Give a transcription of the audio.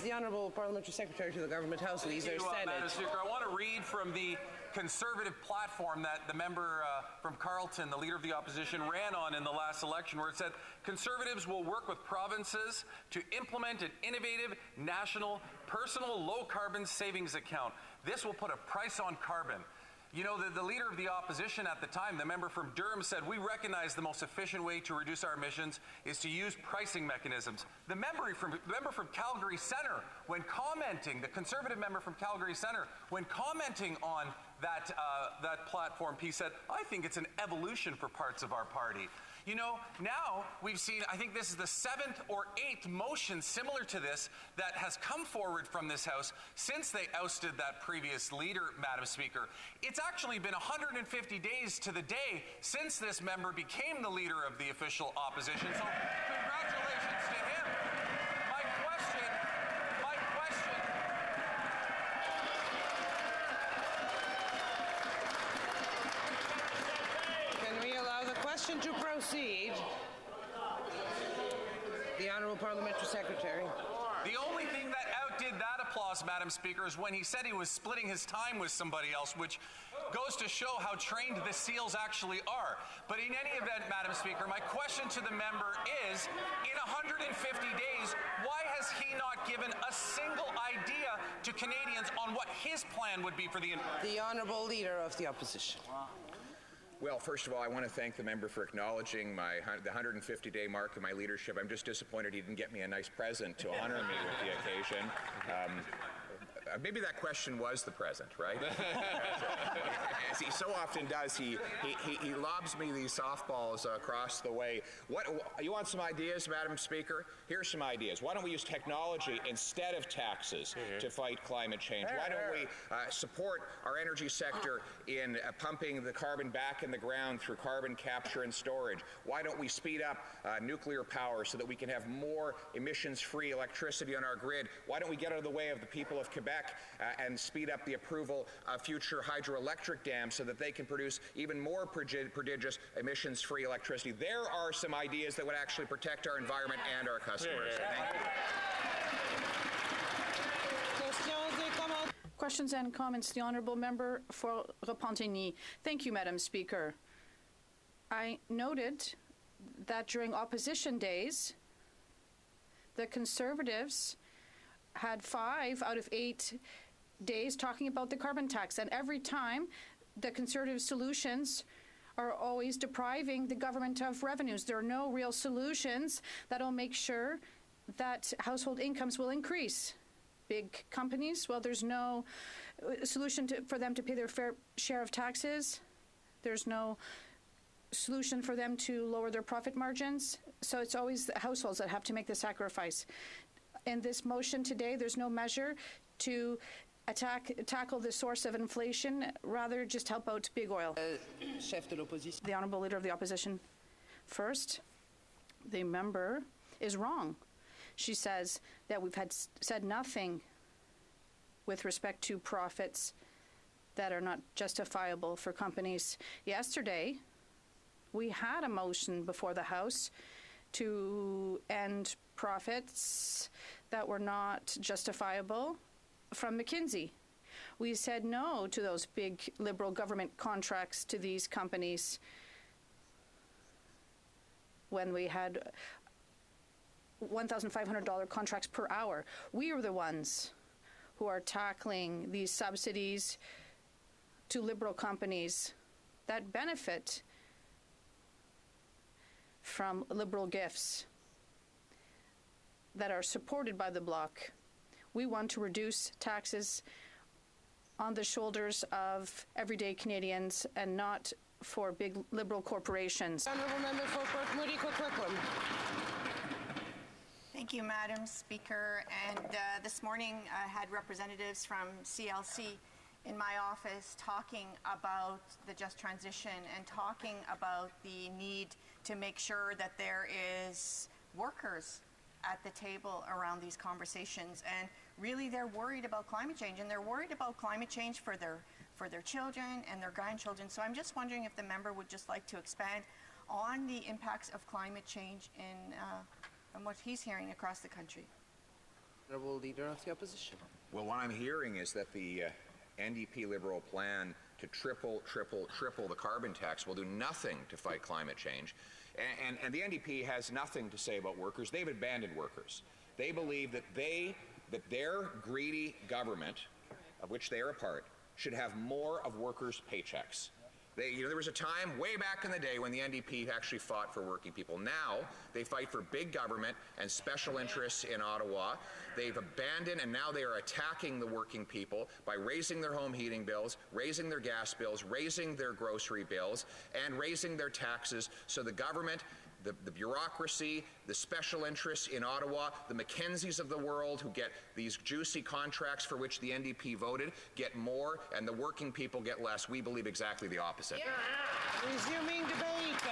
The Honourable Parliamentary Secretary to the Government House, Leaser, Senate. Madam Speaker, I want to read from the Conservative platform that the member from Carleton, the Leader of the Opposition, ran on in the last election, where it said, Conservatives will work with provinces to implement an innovative national personal low-carbon savings account. This will put a price on carbon. You know, the Leader of the Opposition at the time, the member from Durham, said, we recognize the most efficient way to reduce our emissions is to use pricing mechanisms. The member from Calgary Centre, when commenting, the Conservative member from Calgary Centre, when commenting on that platform piece, said, I think it's an evolution for parts of our party. You know, now we've seen, I think this is the 7th or 8th motion similar to this that has come forward from this House since they ousted that previous leader, Madam Speaker. It's actually been 150 days to the day since this member became the leader of the official opposition. So congratulations to him. My question. Can we allow the question to proceed? The Honourable Parliamentary Secretary. The only thing that outdid that applause, Madam Speaker, is when he said he was splitting his time with somebody else, which goes to show how trained the SEALs actually are. But in any event, Madam Speaker, my question to the member is, in 150 days, why has he not given a single idea to Canadians on what his plan would be for the... The Honourable Leader of the Opposition. Well, first of all, I want to thank the member for acknowledging the 150-day mark of my leadership. I'm just disappointed he didn't get me a nice present to honor me with the occasion. Maybe that question was the present, right? As he so often does, he lobs me these softballs across the way. You want some ideas, Madam Speaker? Here's some ideas. Why don't we use technology instead of taxes to fight climate change? Why don't we support our energy sector in pumping the carbon back in the ground through carbon capture and storage? Why don't we speed up nuclear power so that we can have more emissions-free electricity on our grid? Why don't we get out of the way of the people of Quebec and speed up the approval of future hydroelectric dams so that they can produce even more prodigious emissions-free electricity? There are some ideas that would actually protect our environment and our customers. Thank you. Questions and comments. The Honourable Member for Repentigny. Thank you, Madam Speaker. I noted that during opposition days, the Conservatives had 5 out of 8 days talking about the carbon tax, and every time the Conservative solutions are always depriving the government of revenues. There are no real solutions that will make sure that household incomes will increase. Big companies, well, there's no solution for them to pay their fair share of taxes. There's no solution for them to lower their profit margins. So it's always the households that have to make the sacrifice. In this motion today, there's no measure to tackle the source of inflation, rather just help out big oil. Chef de l'Opposition. The Honourable Leader of the Opposition. First, the member is wrong. She says that we've said nothing with respect to profits that are not justifiable for companies. Yesterday, we had a motion before the House to end profits that were not justifiable from McKinsey. We said no to those big Liberal government contracts to these companies when we had $1,500 contracts per hour. We are the ones who are tackling these subsidies to Liberal companies that benefit from Liberal gifts that are supported by the Bloc. We want to reduce taxes on the shoulders of everyday Canadians and not for big Liberal corporations. Honourable Member for Port Moody, Coquitlam. Thank you, Madam Speaker. And this morning I had representatives from CLC in my office talking about the just transition and talking about the need to make sure that there is workers at the table around these conversations. And really they're worried about climate change, and they're worried about climate change for their children and their grandchildren. So I'm just wondering if the member would just like to expand on the impacts of climate change in what he's hearing across the country. Honourable Leader of the Opposition. Well, what I'm hearing is that the NDP Liberal plan to triple the carbon tax will do nothing to fight climate change. And the NDP has nothing to say about workers. They've abandoned workers. They believe that their greedy government, of which they are a part, should have more of workers' paychecks. There was a time way back in the day when the NDP actually fought for working people. Now they fight for big government and special interests in Ottawa. They've abandoned, and now they are attacking the working people by raising their home heating bills, raising their gas bills, raising their grocery bills, and raising their taxes. So the government, the bureaucracy, the special interests in Ottawa, the Mackenzies of the world who get these juicy contracts for which the NDP voted, get more, and the working people get less. We believe exactly the opposite. Resuming debate.